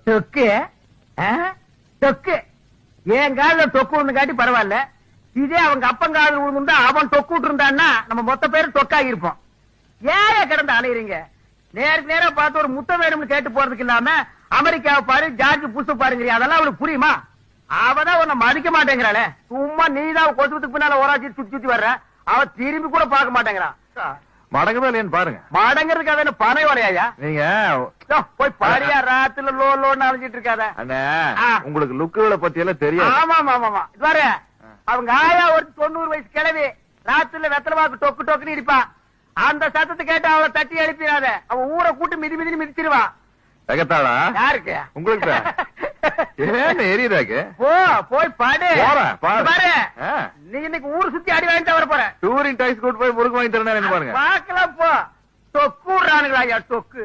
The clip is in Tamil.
தொக்கு தொக்கு என் கால தொக்கு ஒண்ணு காட்டி பரவாயில்ல. இதே அவங்க அப்பங்கால விழுந்தா அவன் தொக்கு விட்டு இருந்தான்னா நம்ம மொத்த பேரும் தொக்காகி இருப்போம். ஏன் கிடந்து அலையறீங்க? நேருக்கு நேரம் பார்த்து ஒரு முத்த வேணும்னு கேட்டு போறதுக்கு இல்லாம அமெரிக்காவை பாரு, ஜார்ஜ் புஷ் பாருங்க, அதெல்லாம் அவளுக்கு புரியுமா? அவதான் உன்னை மதிக்க மாட்டேங்கிறாளே. சும்மா நீதான் கொசுவத்துக்கு பின்னால ஓராச்சி சுத்தி சுத்தி வர்ற, அவ திரும்பி கூட பார்க்க மாட்டேங்கிறான். மடங்குதா இல்லையான்னு பாருங்க. மடங்கிறதுக்கு அது என்ன பனை வரையா? நீங்க போய் பாரியா, ராத்துல லோ லோன்னு அலைஞ்சிட்டு இருக்காத. அண்ணே, உங்களுக்கு லுக்குகளை பத்தி எல்லாம் தெரியும். ஆமா ஆமா ஆமா. இது அவங்க ஆயா ஒரு 90 வயசு கிழவி ராத்துல வெத்தலை பாக்கு டொக்கு டொக்குன்னு இடிப்பான். அந்த சத்தத்தை கேட்டு அவளை தட்டி எழுப்பிடாத, அவன் ஊரை கூட்டு மிதி மிதினு மிதிச்சிருவான். எகத்தாளா? யாருக்கு? உங்களுக்கு. ஏன்னு எரியுதாக்கு? போய் பாடு. பாரு, நீ இன்னைக்கு ஊர் சுத்தி அடி வாங்கிட்டு வர போற. டூரிங் டைஸ் கூட்டு போய் முறுக்கு வாங்கி தரேன் பாருங்க. பாக்கலாம் போ. தொக்கு விடுறானுங்களா ஐயா, தொக்கு.